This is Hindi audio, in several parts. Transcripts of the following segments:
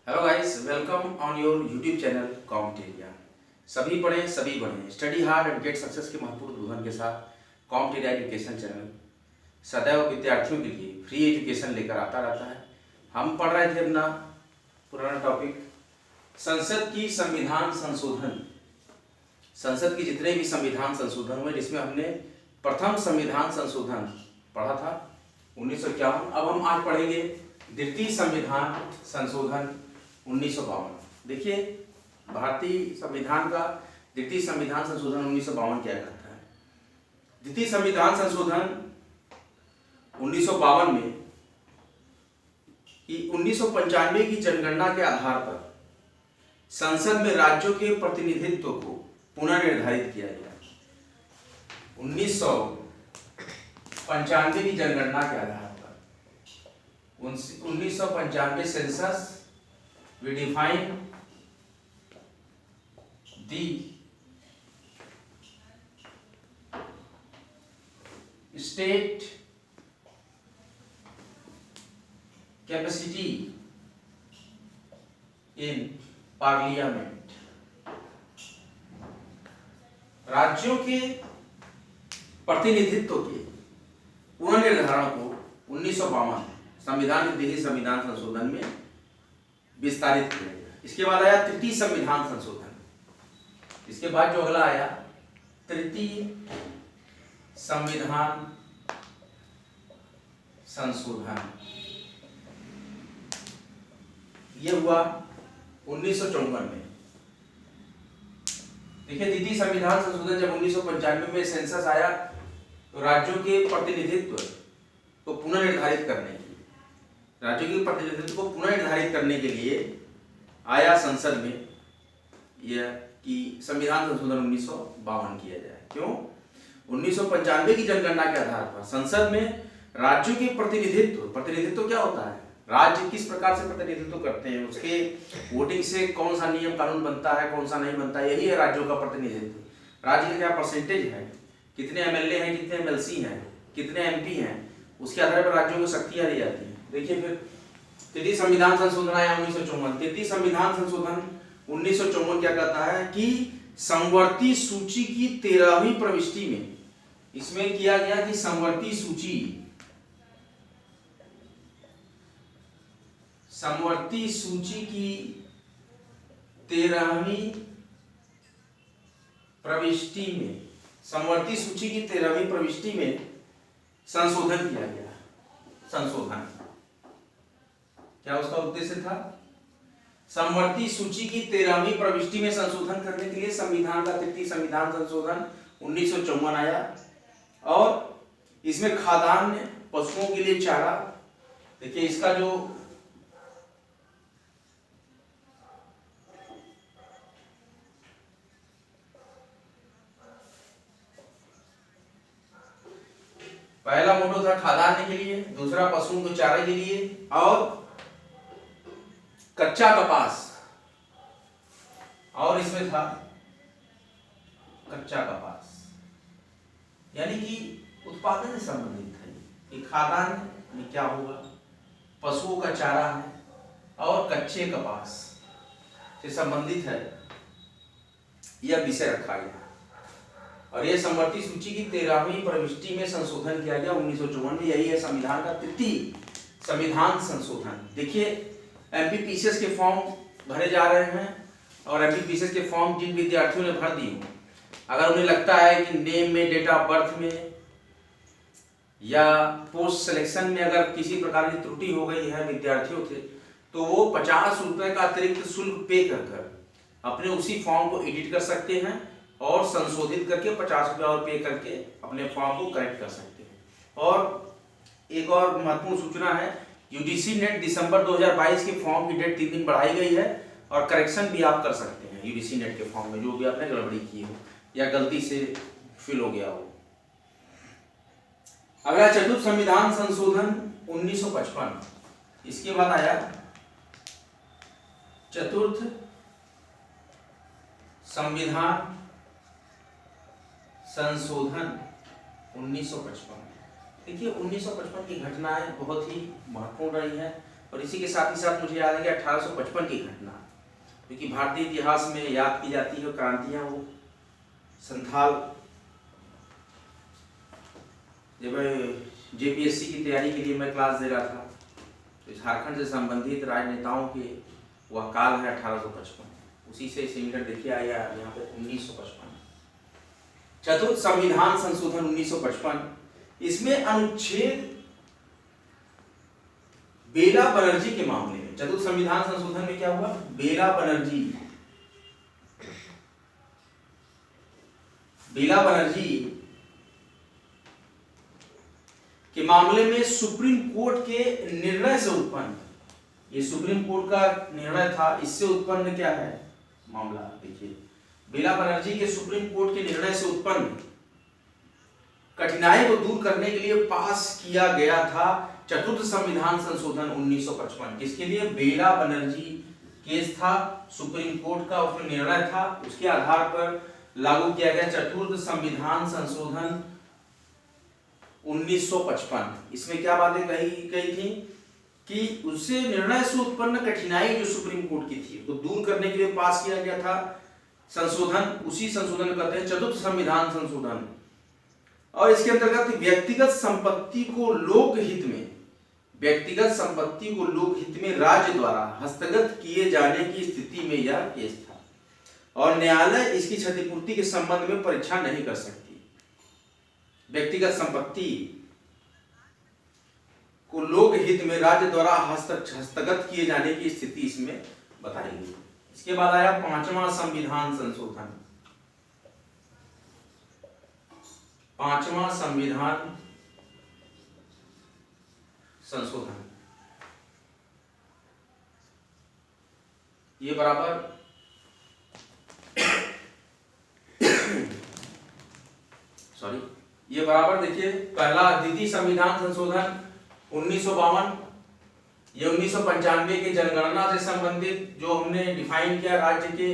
Hello guys, welcome on your YouTube channel Competeria. सभी पढ़ें सभी बढ़ें, study hard and get success के महत्वपूर्ण उद्बोधन के साथ कॉम्पिटेरिया एजुकेशन चैनल सदैव विद्यार्थियों के लिए फ्री एजुकेशन लेकर आता रहता है। हम पढ़ रहे थे अपना पुराना टॉपिक संसद की संविधान संशोधन। संसद के जितने भी संविधान संशोधन हुए, जिसमें हमने प्रथम संविधान संशोधन पढ़ा था 1951। अब हम आज पढ़ेंगे द्वितीय संविधान संशोधन 1952। देखिए, भारतीय संविधान का द्वितीय संविधान संशोधन 1952 क्या करता है। द्वितीय संविधान संशोधन 1952 में कि 1995 की जनगणना के आधार पर संसद में राज्यों के प्रतिनिधित्व को पुनः निर्धारित किया गया। 1995 की जनगणना के आधार पर 1995 census we define the state capacity in parliament। राज्यों के प्रतिनिधित्व के पुनर्निर्धारण को 1952 संविधान के द्वितीय संविधान संशोधन में विस्तारित किया गया। इसके बाद आया तृतीय संविधान संशोधन। इसके बाद जो अगला आया तृतीय संविधान संशोधन, यह हुआ 1954 में। देखिए, द्वितीय संविधान संशोधन जब 1995 में सेंसस आया तो राज्यों के प्रतिनिधित्व को पुनः निर्धारित करने के लिए आया संसद में यह कि संविधान संशोधन 1952 किया जाए। क्यों? 1995 की जनगणना के आधार पर संसद में राज्यों के प्रतिनिधित्व क्या होता है, राज्य किस प्रकार से प्रतिनिधित्व करते हैं, उसके वोटिंग से कौन सा नियम कानून बनता है, कौन सा नहीं बनता है, यही है राज्यों का प्रतिनिधित्व। राज्य का क्या परसेंटेज है, कितने एमएलए हैं, कितने एमएलसी हैं, कितने एमपी हैं, उसके आधार पर राज्यों को शक्तियां दी जाती हैं। देखिए, फिर तृतीय संविधान संशोधन आया 1954। तृतीय संविधान संशोधन 1954 क्या कहता है कि समवर्ती सूची की 13वीं प्रविष्टि में इसमें किया गया कि समवर्ती सूची की 13वीं प्रविष्टि में संशोधन किया गया। संशोधन क्या उसका उद्देश्य था? समवर्ती सूची की 13वीं प्रविष्टि में संशोधन करने के लिए संविधान का तृतीय संविधान संशोधन 1954 आया। और इसमें खाद्यान्न, पशुओं के लिए चारा, देखिए इसका जो पहला मोटो था खाद्यान्न के लिए, दूसरा पशुओं को चारे के लिए, और कच्चा कपास, और इसमें था कच्चा कपास, यानी कि उत्पादन से संबंधित है कि खाद्यान्न में क्या होगा, पशुओं का चारा है और कच्चे कपास से संबंधित है, यह विषय रखा गया। और यह समवर्ती सूची की 13वीं प्रविष्टि में संशोधन किया गया 1954 में। यही है संविधान का तृतीय संविधान संशोधन। देखिए, एमपीपीसीएस के फॉर्म भरे जा रहे हैं, और एमपीपीसीएस के फॉर्म जिन विद्यार्थियों ने भर दिए, अगर उन्हें लगता है कि नेम में, डेट ऑफ बर्थ में या पोस्ट सिलेक्शन में अगर किसी प्रकार की त्रुटि हो गई है विद्यार्थियों से, तो वो 50 रुपए का अतिरिक्त शुल्क पे कर अपने उसी फॉर्म को एडिट कर सकते हैं और संशोधित करके 50 रुपये और पे करके अपने फॉर्म को करेक्ट कर सकते हैं। और एक और महत्वपूर्ण सूचना है, यूजीसी नेट दिसंबर 2022 के फॉर्म की डेट 3 दिन बढ़ाई गई है, और करेक्शन भी आप कर सकते हैं यूजीसी नेट के फॉर्म में, जो भी आपने गड़बड़ी की हो या गलती से फिल हो गया हो। अगला चतुर्थ संविधान संशोधन 1955। इसके बाद आया चतुर्थ संविधान संशोधन 1955। देखिए, 1955 की घटनाएं बहुत ही महत्वपूर्ण रही हैं और इसी के साथ ही साथ मुझे याद है कि 1855 की घटना, क्योंकि भारतीय इतिहास में याद की जाती है क्रांतियां, वो संथाल, जब जेपीएससी की तैयारी के लिए मैं क्लास दे रहा था, तो झारखंड से संबंधित राजनेताओं के वह काल है 1855, उसी से सिमिलर देखिए आया यहाँ पे 1955, चतुर्थ संविधान संशोधन 1955। इसमें अनुच्छेद बेला बनर्जी के मामले में, चतुर्थ संविधान संशोधन में क्या हुआ, बेला बनर्जी के मामले में सुप्रीम कोर्ट के निर्णय से उत्पन्न, ये सुप्रीम कोर्ट का निर्णय था, इससे उत्पन्न क्या है मामला, देखिए बेला बनर्जी के सुप्रीम कोर्ट के निर्णय से उत्पन्न कठिनाई को दूर करने के लिए पास किया गया था चतुर्थ संविधान संशोधन 1955। किसके लिए, बेला बनर्जी केस था सुप्रीम कोर्ट का, उसमें निर्णय था, उसके आधार पर लागू किया गया चतुर्थ संविधान संशोधन 1955। इसमें क्या बातें कही गई थी कि उससे निर्णय से उत्पन्न कठिनाई जो सुप्रीम कोर्ट की थी तो दूर करने के लिए पास किया गया था संशोधन, उसी संशोधन को कहते हैं चतुर्थ संविधान संशोधन। और इसके अंतर्गत व्यक्तिगत संपत्ति को लोकहित में, व्यक्तिगत संपत्ति को लोकहित में राज्य द्वारा हस्तगत किए जाने की स्थिति में यह केस था, और न्यायालय इसकी क्षतिपूर्ति के संबंध में परीक्षा नहीं कर सकती। व्यक्तिगत संपत्ति को लोकहित में राज्य द्वारा हस्तगत किए जाने की स्थिति इसमें बताई गई। इसके बाद आया पांचवा संविधान संशोधन, पांचवा संविधान संशोधन, ये बराबर सॉरी ये बराबर देखिए, पहला द्वितीय संविधान संशोधन 1952, ये 1995 के जनगणना से संबंधित जो हमने डिफाइन किया राज्य के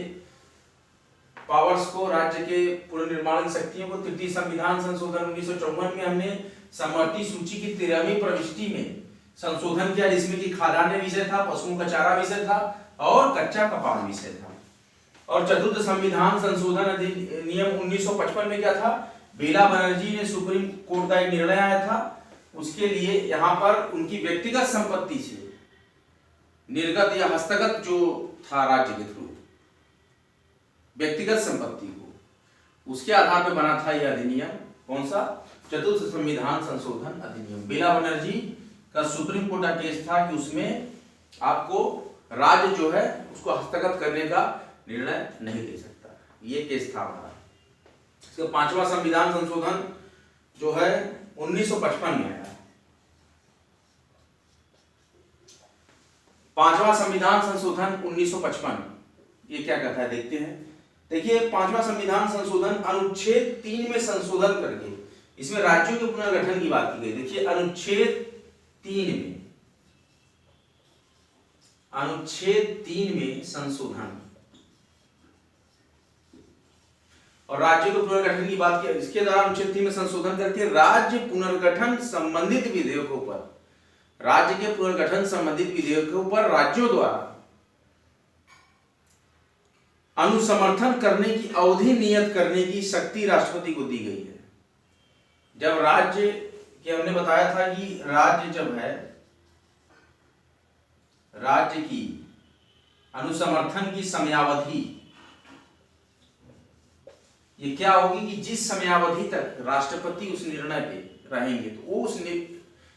पावर्स को, राज्य के पुनर्निर्माण शक्तियों को। तृतीय संविधान संशोधन 1954 में हमने समवर्ती सूची की 13वीं प्रविष्टि में संशोधन किया, जिसमें कि खाद्यान्न विषय था, पशुओं का चारा विषय था और कच्चा कपास विषय था। और चतुर्थ संविधान संशोधन अधिनियम 1955 में क्या था, बेला बनर्जी ने सुप्रीम कोर्ट का एक निर्णय आया था, उसके लिए यहाँ पर उनकी व्यक्तिगत संपत्ति से निर्गत या हस्तगत जो था राज्य के थ्रू व्यक्तिगत संपत्ति को, उसके आधार पर बना था यह अधिनियम। कौन सा, चतुर्थ संविधान संशोधन अधिनियम। बेला बनर्जी का सुप्रीम कोर्ट का केस था कि उसमें आपको राज्य जो है उसको हस्तगत करने का निर्णय नहीं दे सकता, ये केस था हमारा। इसका पांचवा संविधान संशोधन जो है 1955 में आया। पांचवा संविधान संशोधन 1955 ये क्या कहता है देखते हैं। देखिए पांचवा संविधान संशोधन अनुच्छेद 3 में संशोधन करके इसमें राज्यों के पुनर्गठन की बात की गई। देखिए अनुच्छेद 3 में संशोधन और राज्यों के पुनर्गठन की बात की। इसके द्वारा अनुच्छेद 3 में संशोधन करके राज्य पुनर्गठन संबंधित विधेयकों पर, राज्य के पुनर्गठन संबंधित विधेयकों पर राज्यों द्वारा अनुसमर्थन करने की अवधि नियत करने की शक्ति राष्ट्रपति को दी गई है। जब राज्य के हमने बताया था कि राज्य जब है, राज्य की अनुसमर्थन की समयावधि ये क्या होगी कि जिस समयावधि तक राष्ट्रपति उस निर्णय पे रहेंगे तो वो उस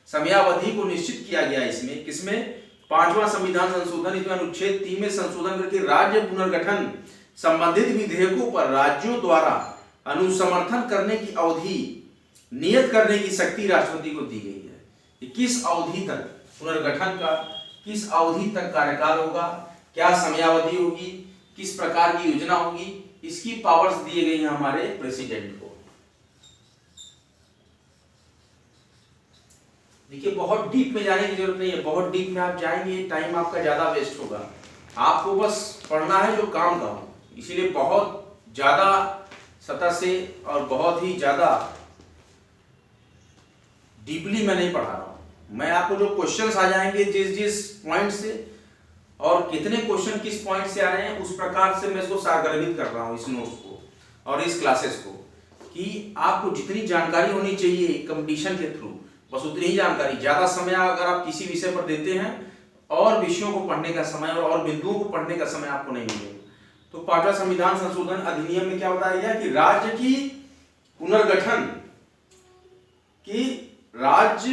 समयावधि को निश्चित किया गया इसमें, किसमें, पांचवा संविधान संशोधन। इसमें अनुच्छेद 3 में संशोधन करके राज्य पुनर्गठन संबंधित विधेयकों पर राज्यों द्वारा अनुसमर्थन करने की अवधि नियत करने की शक्ति राष्ट्रपति को दी गई है कि किस अवधि तक पुनर्गठन का, किस अवधि तक कार्यकाल होगा, क्या समयावधि होगी, किस प्रकार की योजना होगी, इसकी पावर्स दिए गई हैं हमारे प्रेसिडेंट को। देखिए बहुत डीप में जाने की जरूरत नहीं है, बहुत डीप में आप जाएंगे टाइम आपका ज्यादा वेस्ट होगा। आपको बस पढ़ना है जो काम का हो, इसीलिए बहुत ज्यादा सतह से और बहुत ही ज्यादा डीपली मैं नहीं पढ़ा रहा हूं। मैं आपको जो क्वेश्चंस आ जाएंगे जिस जिस पॉइंट से और कितने क्वेश्चन किस पॉइंट से आ रहे हैं उस प्रकार से मैं इसको सारगर्भित कर रहा हूँ इस नोट्स को और इस क्लासेस को, कि आपको जितनी जानकारी होनी चाहिए कंपटीशन के थ्रू बस उतनी ही जानकारी। ज्यादा समय अगर आप किसी विषय पर देते हैं और विषयों को पढ़ने का समय और बिंदुओं को पढ़ने का समय आपको नहीं मिलेगा। तो 5वां संविधान संशोधन अधिनियम में क्या बताया गया कि राज्य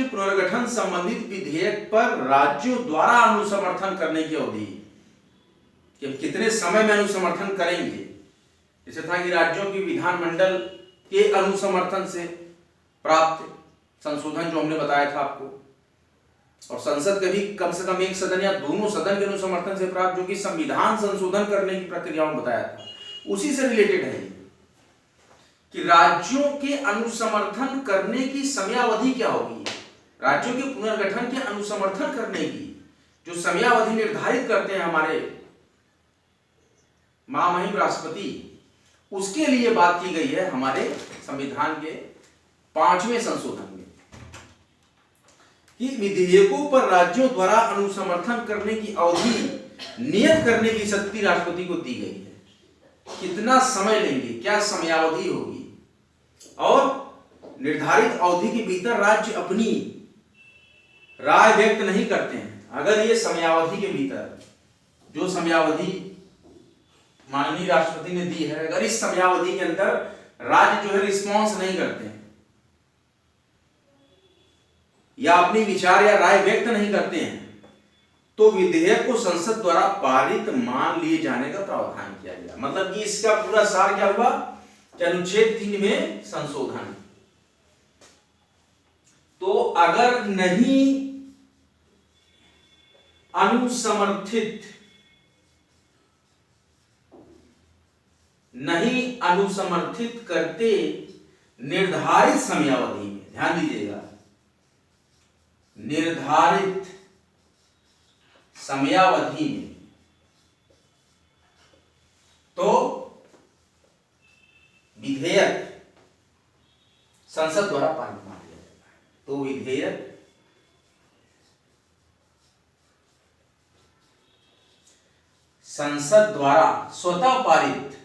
पुनर्गठन संबंधित विधेयक पर राज्यों द्वारा अनुसमर्थन करने की अवधि, कि कितने समय में अनुसमर्थन करेंगे। जैसे था कि राज्यों की विधानमंडल के अनुसमर्थन से प्राप्त संशोधन जो हमने बताया था आपको, और संसद के भी कम से कम एक सदन या दोनों सदन के अनुसमर्थन से प्राप्त, जो कि संविधान संशोधन करने की प्रक्रिया में बताया था, उसी से रिलेटेड है कि राज्यों के अनुसमर्थन करने की समयावधि क्या होगी। राज्यों के पुनर्गठन के अनुसमर्थन करने की जो समयावधि निर्धारित करते हैं हमारे महामहिम राष्ट्रपति, उसके लिए बात की गई है हमारे संविधान के 5वें संशोधन में, कि विधेयकों पर राज्यों द्वारा अनुसमर्थन करने की अवधि नियत करने की शक्ति राष्ट्रपति को दी गई है। कितना समय लेंगे, क्या समयावधि होगी, और निर्धारित अवधि के भीतर राज्य अपनी राय व्यक्त नहीं करते हैं। अगर ये समयावधि के भीतर जो समयावधि माननीय राष्ट्रपति ने दी है, अगर इस समयावधि के अंदर राज्य जो है रिस्पॉन्स नहीं करते हैं या अपनी विचार या राय व्यक्त नहीं करते हैं, तो विधेयक को संसद द्वारा पारित मान लिए जाने का प्रावधान किया गया। मतलब कि इसका पूरा सार क्या हुआ कि अनुच्छेद 3 में संशोधन। तो अगर नहीं अनुसमर्थित करते निर्धारित समयावधि में, ध्यान दीजिएगा, निर्धारित समयावधि में, तो विधेयक संसद द्वारा पारित मान लिया जाता है। तो विधेयक संसद द्वारा स्वतः पारित,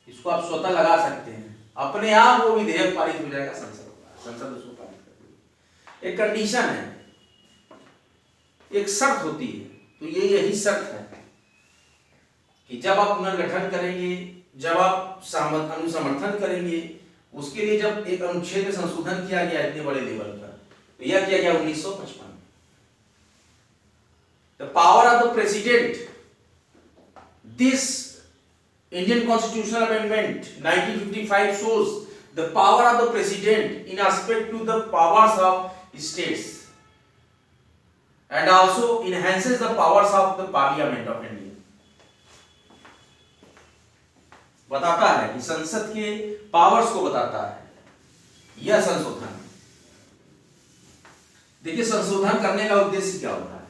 इसको आप स्वतः लगा सकते हैं, अपने आप वो विधेयक पारित हो जाएगा संसद उसको पारित कर देगी। एक कंडीशन है, एक शर्त होती है, तो यही शर्त है कि जब आप पुनर्गठन करेंगे, जब आप अनुसमर्थन करेंगे, उसके लिए जब एक अनुच्छेद में संशोधन किया गया इतने बड़े लेवल पर, तो यह किया गया 1955। The power of the president, this Indian Constitutional Amendment 1955 shows the power of the President in respect to the powers of states and also enhances the powers of the Parliament of India। बताता है कि संसद के पावर्स को बताता है यह संशोधन। देखिए संशोधन करने का उद्देश्य क्या होता है,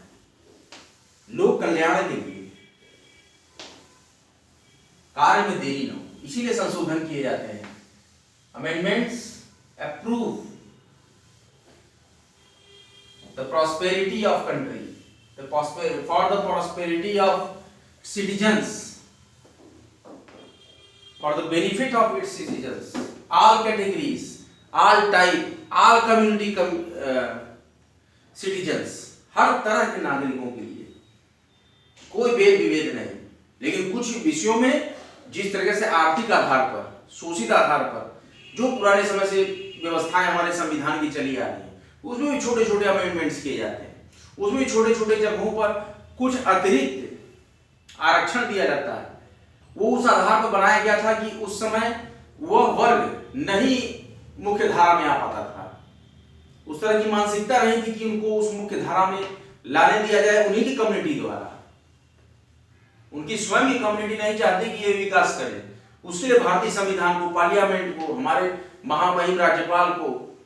लोक कल्याण के लिए, कार्य में देरी न हो, इसीलिए संशोधन किए जाते हैं। Amendments approve the prosperity of country, for the prosperity of citizens, for the benefit of its citizens, all categories, all type, all community citizens, हर तरह के नागरिकों के लिए कोई भेद विभेद नहीं। लेकिन कुछ विषयों में जिस तरह से आर्थिक आधार पर, शोषित आधार पर जो पुराने समय से व्यवस्थाएं हमारे संविधान की चली आ रही है, उसमें भी छोटे छोटे अमेंडमेंट्स किए जाते हैं। उसमें भी छोटे छोटे जगहों पर कुछ अतिरिक्त आरक्षण दिया जाता है। वो उस आधार पर बनाया गया था कि उस समय वह वर्ग नहीं मुख्य धारा में आ पाता था। उस तरह की मानसिकता रही थी कि उनको उस मुख्य धारा में लाने दिया जाए उन्हीं की कम्युनिटी द्वारा। उनकी स्वयं की कम्युनिटी नहीं चाहती कि ये विकास करे। उसके लिए भारतीय संविधान को, पार्लियामेंट को, हमारे महामहिम राज्यपाल को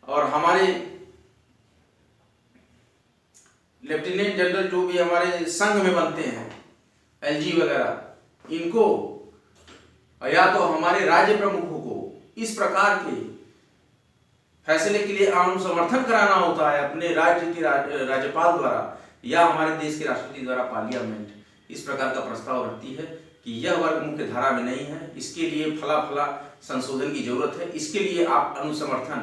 और हमारे लेफ्टिनेंट जनरल जो भी हमारे संघ में बनते हैं, एलजी वगैरह, इनको या तो हमारे राज्य प्रमुखों को इस प्रकार के फैसले के लिए अनुसमर्थन कराना होता है अपने राज्य के राज्यपाल द्वारा या हमारे देश के राष्ट्रपति द्वारा पार्लियामेंट इस प्रकार का प्रस्ताव रखती है कि यह वर्ग मुख्य धारा में नहीं है, इसके लिए फला फला संशोधन की जरूरत है, इसके लिए आप अनुसमर्थन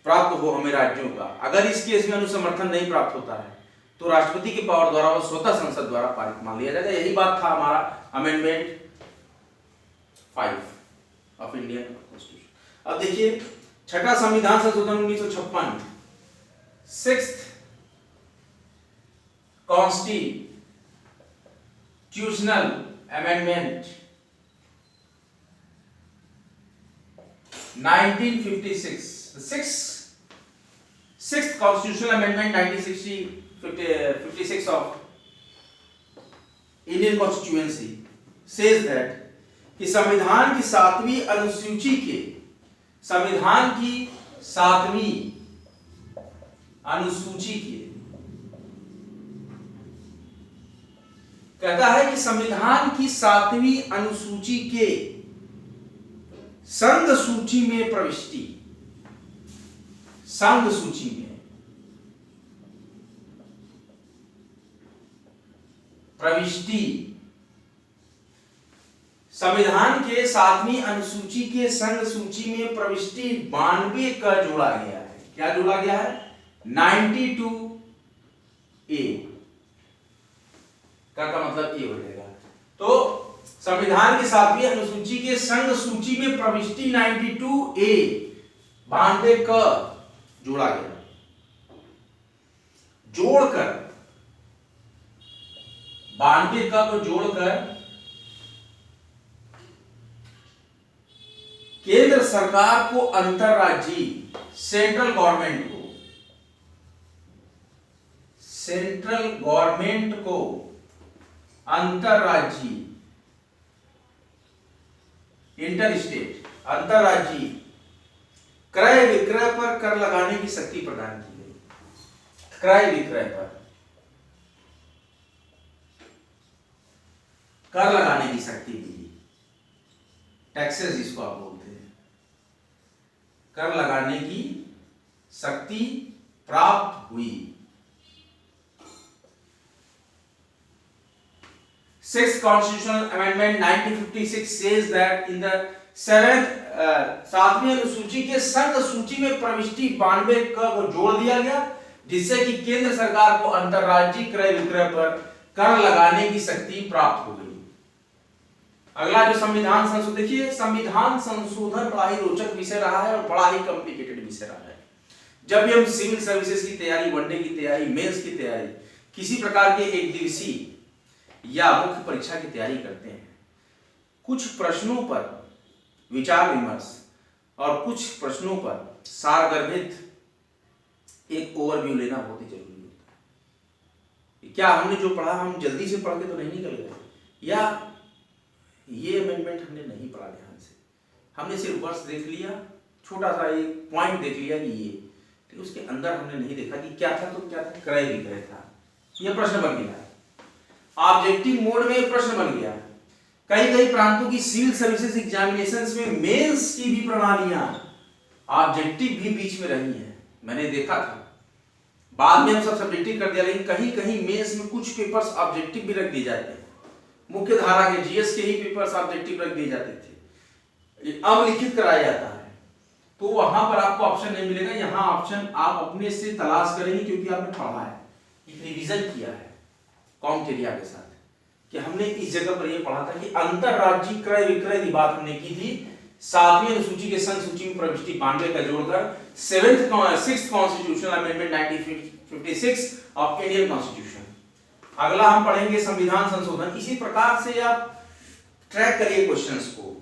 प्राप्त हो हमें राज्यों का। अगर इस केस में अनुसमर्थन नहीं प्राप्त होता है तो राष्ट्रपति के पावर द्वारा और स्वतः संसद द्वारा पारित मान लिया जाएगा। यही बात था हमारा अमेंडमेंट 5 ऑफ इंडियन कॉन्स्टिट्यूशन। अब देखिए छठा संविधान संशोधन 1956, 6th constitutional amendment 1956, sixth constitutional amendment 1956 of Indian Constituency says that कि संविधान की 7वीं अनुसूची के कहता है कि संविधान की 7वीं अनुसूची के संघ सूची में प्रविष्टि, संघ सूची में प्रविष्टि, संविधान के 7वीं अनुसूची के संघ सूची में प्रविष्टि 92 का जोड़ा गया है। क्या जोड़ा गया है? 92A का मतलब ए हो जाएगा। तो संविधान की 7वीं अनुसूची के संघ सूची में प्रविष्टि 92A 92 का जोड़ा गया, जोड़कर 92 का को जोड़कर केंद्र सरकार को अंतरराज्यीय सेंट्रल गवर्नमेंट को अंतरराज्यीय इंटरस्टेट अंतरराज्यीय क्रय विक्रय पर कर लगाने की शक्ति प्रदान की गई। क्रय विक्रय पर कर लगाने की शक्ति दी, टैक्सेस जिसको आप बोलते हैं, कर लगाने की शक्ति प्राप्त हुई। 6th Constitutional Amendment 1956 says that in the 7वीं अनुसूची के संघ सूची में प्रविष्टि 92 का को जोड़ दिया गया, जिससे कि केंद्र सरकार को अंतरराज्यीय क्रय विक्रय पर कर लगाने की शक्ति प्राप्त हो गई। अगला जो संविधान संशोधन, देखिए संविधान संशोधन बड़ा ही रोचक विषय रहा है और बड़ा ही कॉम्प्लिकेटेड विषय रहा है। जब भी हम सिविल सर्विसेज की तैयारी, वनडे की तैयारी, मेंस की तैयारी, किसी प्रकार के एक दिवसीय या मुख्य परीक्षा की तैयारी करते हैं, कुछ प्रश्नों पर विचार विमर्श और कुछ प्रश्नों पर सारगर्भित एक ओवरव्यू लेना बहुत ही जरूरी होता है। क्या हमने जो पढ़ा हम जल्दी से पढ़ के तो नहीं निकल गए, या ये अमेंडमेंट हमने नहीं पढ़ा ध्यान से, हमने सिर्फ वर्ष देख लिया, छोटा सा एक पॉइंट देख लिया कि ये, तो उसके अंदर हमने नहीं देखा कि क्या था, तो क्या था, क्रय विक्रय था। यह प्रश्न बन गया, ऑब्जेक्टिव मोड में प्रश्न बन गया। कई प्रांतों की सिविल सर्विसेज एग्जामिनेशंस में मेंस की भी प्रणालियां ऑब्जेक्टिव भी बीच में रही हैं, मैंने देखा था। बाद में हम सब सब्जेक्टिव कर दिया, लेकिन कहीं मेंस में कुछ पेपर्स ऑब्जेक्टिव भी रख दिए जाते हैं। मुख्य धारा के जीएस के ही पेपर्स ऑब्जेक्टिव रख दिए जाते थे, अब लिखित कराया जाता है, तो वहां पर आपको ऑप्शन नहीं मिलेगा। यहाँ ऑप्शन आप अपने से तलाश करेंगे, क्योंकि आपने पढ़ा है, एक रिवीजन किया है कॉम्ट एरिया के साथ, कि हमने इस जगह पर यह पढ़ा था कि अंतरराज्यीय क्रय विक्रय की बात हमने की थी। 7वीं अनुसूची के संघ सूची में प्रविष्टि 92 का जोड़कर 6th constitutional amendment 1956 of Indian constitution. अगला हम पढ़ेंगे संविधान संशोधन। इसी प्रकार से आप ट्रैक करिए क्वेश्चंस को,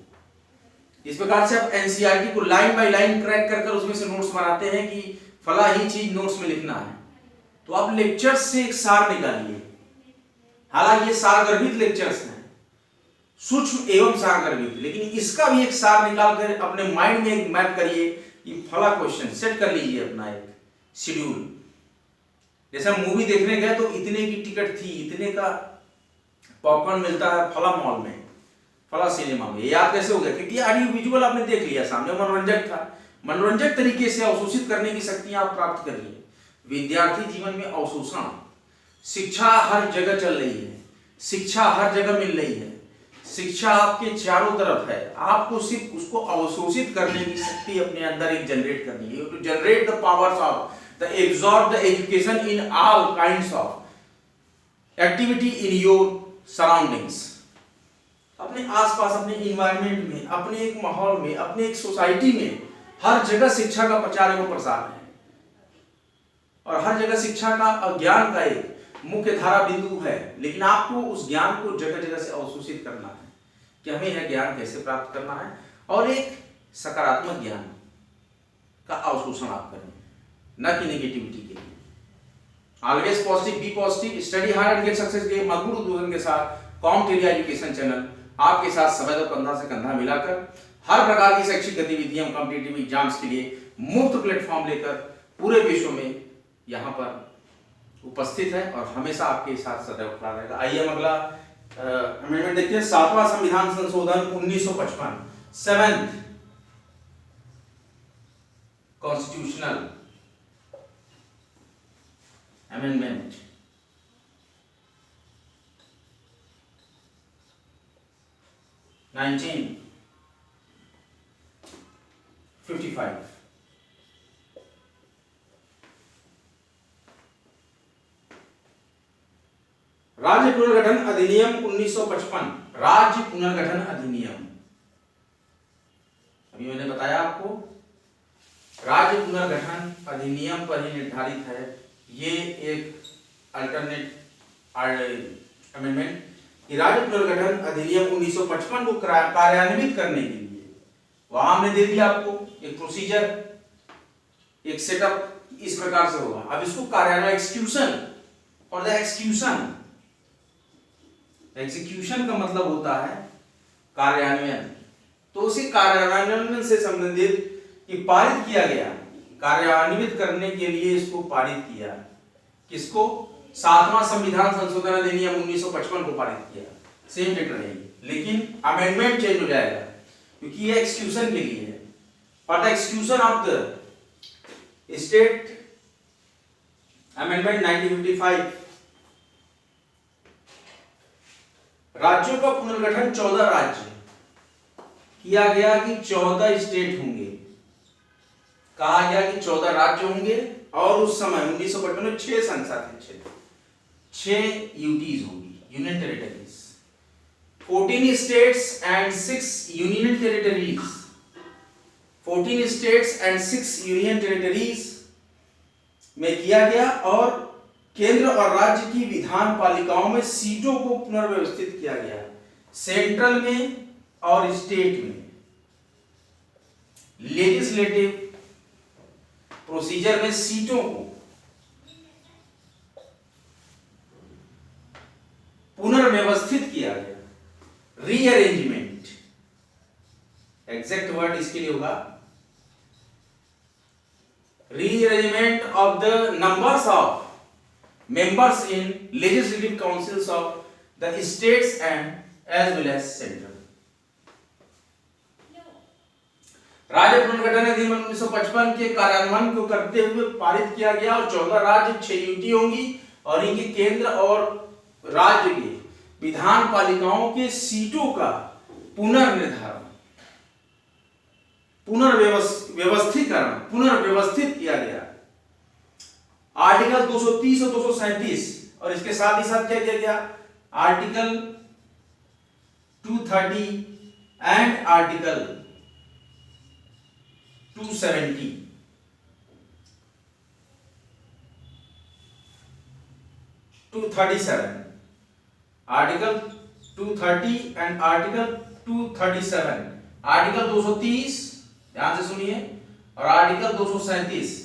इस प्रकार से आप एनसीईआरटी को लाइन बाय लाइन क्रैक कर उसमें से नोट्स बनाते हैं कि फला ही चीज नोट्स में लिखना है, तो आप लेक्चर्स से एक सार निकालिए। हालांकि ये सारगर्भित लेक्चर्स हैं, सूक्ष्म एवं सारगर्भित, लेकिन इसका भी एक सार निकाल कर अपने माइंड में एक मैप करिए कि फला क्वेश्चन सेट कर लीजिए अपना एक शेड्यूल। जैसे मूवी देखने गए तो इतने की टिकट थी, इतने का पॉपकॉर्न मिलता है फला मॉल में, फला सिनेमा में, याद कैसे हो गया? क्योंकि ऑडियो विजुअल आपने देख लिया, सामने मनोरंजक था, मनोरंजक तरीके से अवशोषित करने की शक्तियां आप प्राप्त करिए। विद्यार्थी जीवन में अवशोषण, शिक्षा हर जगह चल रही है, शिक्षा हर जगह मिल रही है, शिक्षा आपके चारों तरफ है, आपको सिर्फ उसको अवशोषित करने की शक्ति अपने अंदर एक जनरेट करनी है। To generate the powers of the absorb the education in all kinds of activity in your surroundings. अपने आसपास, अपने इन्वायरमेंट में, अपने एक माहौल में, अपने एक सोसाइटी में हर जगह शिक्षा का प्रचार एवं प्रसार है, और हर जगह शिक्षा का और ज्ञान का एक मुख्य धारा बिंदु है। लेकिन आपको उस ज्ञान को जगह जगह से अवशोषित करना है कि हमें यह ज्ञान कैसे प्राप्त करना है, और एक सकारात्मक ज्ञान का अवशोषण आप करें, न कि नेगेटिविटी के लिए। Always positive, be positive, study hard and get success के मधुर उद्बोधन के साथ कॉम्टेरिया एजुकेशन चैनल आपके साथ सदैव कंधा से कंधा मिलाकर हर प्रकार की शैक्षिक गतिविधियां, कॉम्पिटिटिव एग्जाम्स के लिए मुफ्त प्लेटफॉर्म लेकर पूरे विश्व में यहाँ पर उपस्थित है और हमेशा आपके साथ सदैव खड़ा रहेगा। आइए हम अगला अमेंडमेंट देखते हैं। 7वां संविधान संशोधन 1955, 7th कॉन्स्टिट्यूशनल अमेंडमेंट। नाइनटीन 55। राज्य पुनर्गठन अधिनियम 1955, राज्य पुनर्गठन अधिनियम। अभी मैंने बताया आपको राज्य पुनर्गठन अधिनियम पर ही निर्धारित है ये एक अल्टरनेट अमेंडमेंट कि राज्य पुनर्गठन अधिनियम 1955 को कार्यान्वित करने के लिए वहां हमने दे दिया आपको एक प्रोसीजर, एक सेटअप इस प्रकार से होगा। अब इसको कार्यान्वयन, एक्सक्यूशन और द एक्सक्यूशन, एग्जीक्यूशन का मतलब होता है कार्यान्वयन। तो उसी कार्यान्वयन से संबंधित कि पारित किया गया, कार्यान्वित करने के लिए इसको पारित किया, किसको? 7वां संविधान संशोधन अधिनियम 1955 को पारित किया। सेम डेट रहेगी लेकिन अमेंडमेंट चेंज हो जाएगा क्योंकि ये एक्सक्यूशन के लिए है। For the execution of the state amendment 1955, राज्यों का पुनर्गठन 14 राज्य किया गया कि 14 स्टेट होंगे। कहा गया कि 14 राज्य होंगे और उस समय 1955 में 6 संसदीय क्षेत्र, 6 यूटीज होंगी, union territories, 14 states and 6 union territories, 14 states and 6 union territories में किया गया। और केंद्र और राज्य की विधान पालिकाओं में सीटों को पुनर्व्यवस्थित किया गया, सेंट्रल में और स्टेट में। लेजिस्लेटिव प्रोसीजर में सीटों को पुनर्व्यवस्थित किया गया, रीअरेंजमेंट, एग्जैक्ट वर्ड इसके लिए होगा rearrangement of the numbers of members in legislative councils of the states and as well as central। राज्य पुनर्गठन अधिनियम 1955 के कार्यान्वयन को करते हुए पारित किया गया और 14 राज्य 6 यूटी होंगी और इनके केंद्र और राज्य के विधान पालिकाओं के सीटों का पुनर्निर्धारण, पुनर्व्यवस्थीकरण, पुनर्व्यवस्थित किया गया। आर्टिकल 230 और 237 और इसके साथ ही साथ क्या किया गया? Article 230 and article 270 237, article 230 and article 237, article 230 ध्यान से सुनिए और आर्टिकल 237।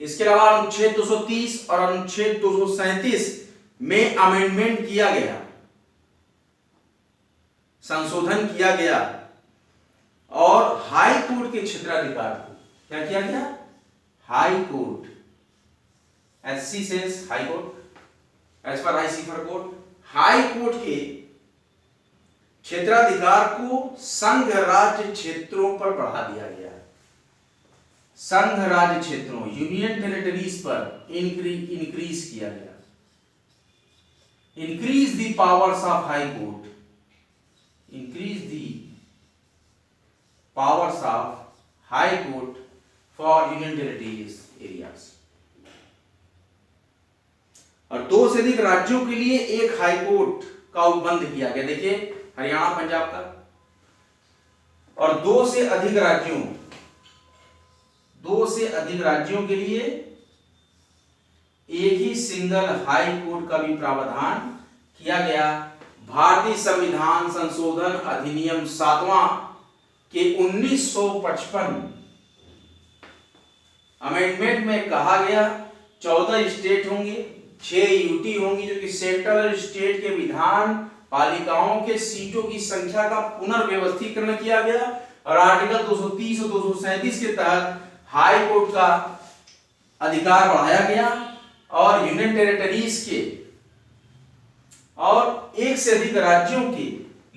इसके अलावा अनुच्छेद 230 और अनुच्छेद 237 में अमेंडमेंट किया गया, संशोधन किया गया और हाई कोर्ट के क्षेत्राधिकार को क्या किया गया? High court, SC says high court as per आईसीफर कोर्ट, हाई कोर्ट के क्षेत्राधिकार को संघ राज्य क्षेत्रों पर बढ़ा दिया गया। संघ राज्य क्षेत्रों यूनियन टेरिटरीज पर इंक्रीज किया गया। Increase the powers of high court, increase the powers of high court for union territories areas. और 2 से अधिक राज्यों के लिए एक हाई कोर्ट का उपबंध किया गया। देखिए हरियाणा पंजाब का, और 2 से अधिक राज्यों के लिए एक ही सिंगल हाई कोर्ट का भी प्रावधान किया गया। भारतीय संविधान संशोधन अधिनियम 7वां के 1955 अमेंडमेंट में कहा गया 14 स्टेट होंगे, 6 यूटी होंगी, जो कि सेंट्रल स्टेट के विधान पालिकाओं के सीटों की संख्या का पुनर्व्यवस्थीकरण किया गया। और आर्टिकल 230 और 237 के तहत हाई कोर्ट का अधिकार बढ़ाया गया और यूनियन टेरिटरीज के और 1 से अधिक राज्यों के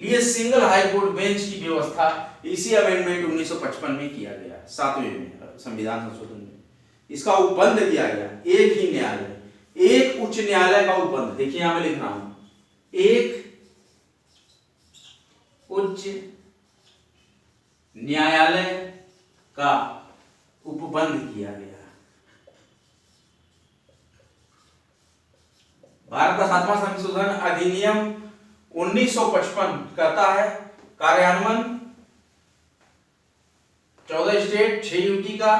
लिए सिंगल हाई कोर्ट बेंच की व्यवस्था इसी अमेंडमेंट 1955 में किया गया, 7वें में संविधान संशोधन में इसका उपबंध किया गया। एक ही न्यायालय, एक उच्च न्यायालय का उपबंध। देखिए यहां मैं लिख रहा हूं, एक उच्च न्यायालय का उपबंध किया गया। भारत का 7वां संशोधन अधिनियम 1955 कहता है कार्यान्वयन 14 स्टेट 6 यूटी का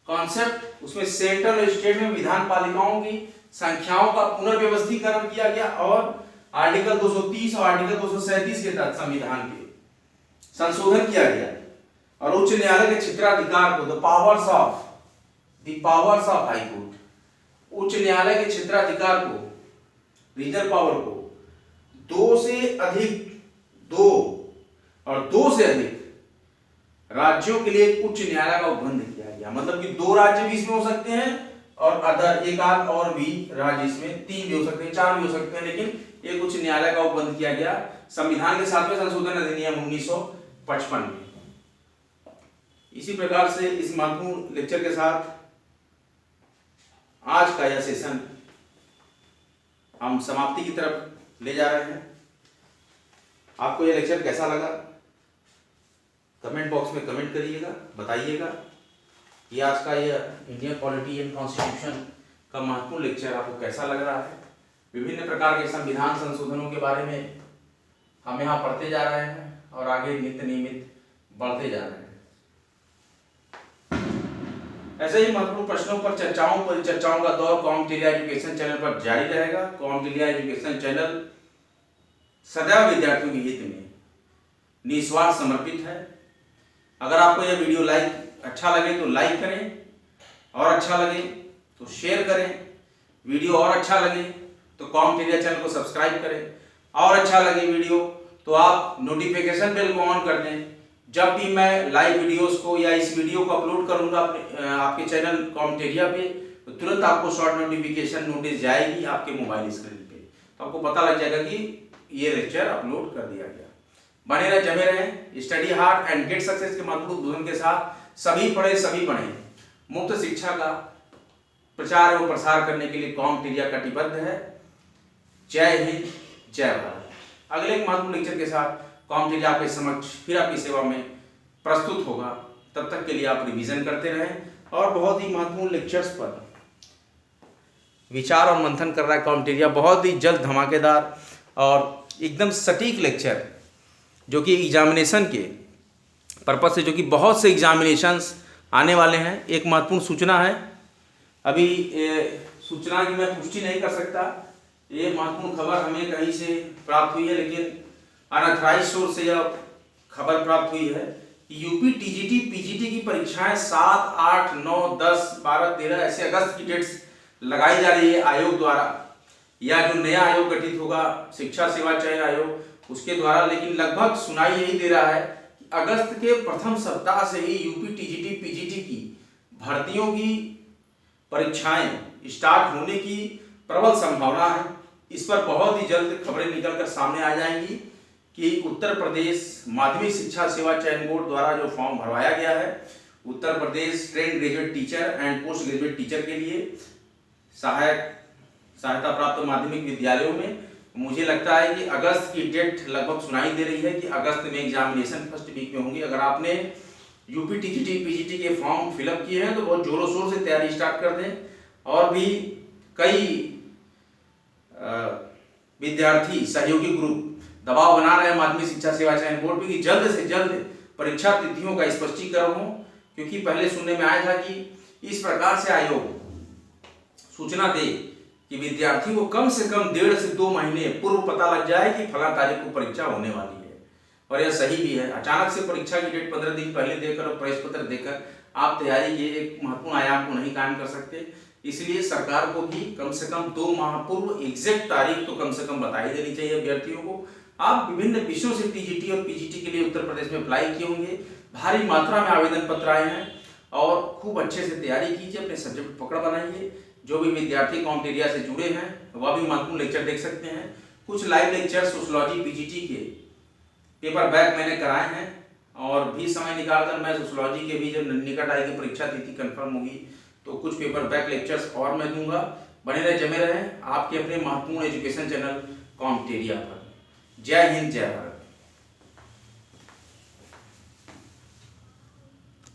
कॉन्सेप्ट, उसमें सेंट्रल स्टेट में विधान पालिकाओं की संख्याओं का पुनर्व्यवस्थीकरण किया गया और आर्टिकल 230 और आर्टिकल 237 के तहत संविधान के संशोधन किया गया। और उच्च न्यायालय के क्षेत्राधिकार को the powers of high court, उच्च न्यायालय के क्षेत्राधिकार को, रीजनल पावर को 2 से अधिक राज्यों के लिए उच्च न्यायालय का उपबंध किया गया। मतलब कि 2 राज्य भी इसमें हो सकते हैं और अदर एक आध और भी राज्य इसमें, 3 भी हो सकते हैं, 4 भी हो सकते हैं, लेकिन एक उच्च न्यायालय का उपबंध किया गया संविधान के 7वें संशोधन अधिनियम 1955 में। इसी प्रकार से इस महत्वपूर्ण लेक्चर के साथ आज का यह सेशन हम समाप्ति की तरफ ले जा रहे हैं। आपको यह लेक्चर कैसा लगा कमेंट बॉक्स में कमेंट करिएगा, बताइएगा कि आज का यह इंडियन पॉलिटी एंड कॉन्स्टिट्यूशन का महत्वपूर्ण लेक्चर आपको कैसा लग रहा है। विभिन्न प्रकार के संविधान संशोधनों के बारे में हम यहाँ पढ़ते जा रहे हैं और आगे नित्य नियमित बढ़ते जा रहे हैं। ऐसे ही महत्वपूर्ण प्रश्नों पर परिचर्चाओं का दौर कॉम्पिटिटिव एजुकेशन चैनल पर जारी रहेगा। कॉम्पिटिटिव एजुकेशन चैनल सदैव विद्यार्थियों के हित में निस्वार्थ समर्पित है। अगर आपको यह वीडियो अच्छा लगे तो लाइक करें, और अच्छा लगे तो शेयर करें, वीडियो और अच्छा लगे तो कॉम्पिटिटिव चैनल को सब्सक्राइब करें, और अच्छा लगे वीडियो तो आप नोटिफिकेशन बेल को ऑन कर दें। जब भी मैं लाइव वीडियोस को या इस वीडियो को अपलोड करूंगा आपके चैनल कॉम्पिटिटिव पे, तो तुरंत आपको शॉर्ट नोटिफिकेशन नोटिस जाएगी आपके मोबाइल स्क्रीन पे, तो आपको पता लग जाएगा कि ये लेक्चर अपलोड कर दिया गया। बने रहे, जमे रहें। Study hard and get success के महत्वपूर्ण उद्बोधन के साथ सभी पढ़े सभी बने मुफ्त शिक्षा का प्रचार एवं प्रसार करने के लिए कॉम्पिटिटिव कटिबद्ध है। जय हिंद, जय भारत। अगले एक महत्वपूर्ण लेक्चर के साथ कॉम्पिटिटिव आपके समक्ष फिर आपकी सेवा में प्रस्तुत होगा। तब तक के लिए आप रिवीजन करते रहें और बहुत ही महत्वपूर्ण लेक्चर्स पर विचार और मंथन कर रहा है कॉम्पिटिटिव। बहुत ही जल्द धमाकेदार और एकदम सटीक लेक्चर जो कि एग्जामिनेशन के पर्पज से, जो कि बहुत से एग्जामिनेशंस आने वाले हैं। एक महत्वपूर्ण सूचना है, अभी सूचना की मैं पुष्टि नहीं कर सकता, ये महत्वपूर्ण खबर हमें कहीं से प्राप्त हुई है, लेकिन अनऑथराइज्ड सोर्स से यह खबर प्राप्त हुई है कि यूपी टीजीटी पीजीटी की परीक्षाएं 7, 8, 9, 10, 12, 13 ऐसे अगस्त की डेट्स लगाई जा रही है आयोग द्वारा, या जो नया आयोग गठित होगा शिक्षा सेवा चयन आयोग उसके द्वारा। लेकिन लगभग सुनाई यही दे रहा है कि अगस्त के प्रथम सप्ताह से ही यूपी टीजीटी पीजीटी की भर्तियों की परीक्षाएं स्टार्ट होने की प्रबल संभावना है। इस पर बहुत ही जल्द खबरें निकलकर सामने आ जाएंगी कि उत्तर प्रदेश माध्यमिक शिक्षा सेवा चयन बोर्ड द्वारा जो फॉर्म भरवाया गया है Uttar Pradesh trained graduate teacher and post graduate teacher के लिए सहायता प्राप्त माध्यमिक विद्यालयों में मुझे लगता है कि अगस्त की डेट लगभग सुनाई दे रही है कि अगस्त में एग्जामिनेशन फर्स्ट वीक में होंगी। अगर आपने यूपी टीजीटी पीजीटी के फॉर्म फिलअप किए हैं तो बहुत जोरों शोर से तैयारी स्टार्ट कर दें। और भी कई विद्यार्थी सहयोगी ग्रुप दबाव बना रहे हैं माध्यमिक शिक्षा सेवा चयन बोर्ड पे कि जल्द से जल्द परीक्षा तिथियों का स्पष्टीकरण हो, क्योंकि पहले सुनने में आया था कि इस प्रकार से आयोग सूचना दे कि विद्यार्थी को कम से कम 1.5 से 2 महीने पूर्व पता लग जाए कि फला तारीख को परीक्षा होने वाली है। और यह सही भी है। अचानक से परीक्षा की डेट 15 दिन पहले देकर और प्रवेश पत्र देकर आप तैयारी के एक महत्वपूर्ण आयाम को नहीं कायम कर सकते। इसलिए सरकार को भी कम से कम 2 माह पूर्व एग्जैक्ट तारीख तो कम से कम बता ही देनी चाहिए अभ्यर्थियों को। आप विभिन्न विषयों से टीजीटी और पीजीटी के लिए उत्तर प्रदेश में अप्लाई किए होंगे, भारी मात्रा में आवेदन पत्र आए हैं और खूब अच्छे से तैयारी कीजिए, अपने सब्जेक्ट पकड़ बनाइए। जो भी विद्यार्थी काउंट एरिया से जुड़े हैं वह भी महत्वपूर्ण लेक्चर देख सकते हैं। कुछ लाइव लेक्चर सोशियोलॉजी पीजीटी के पेपर बैक मैंने कराए हैं और भी समय निकालकर मैं सोशियोलॉजी के भी जब निकट आएगी परीक्षा तिथि कंफर्म होगी तो कुछ पेपर बैक लेक्चर्स और मैं दूंगा। बने रहे जमे रहें आपके अपने महत्वपूर्ण एजुकेशन चैनल काउंट एरिया पर। जय हिंद जय भारत।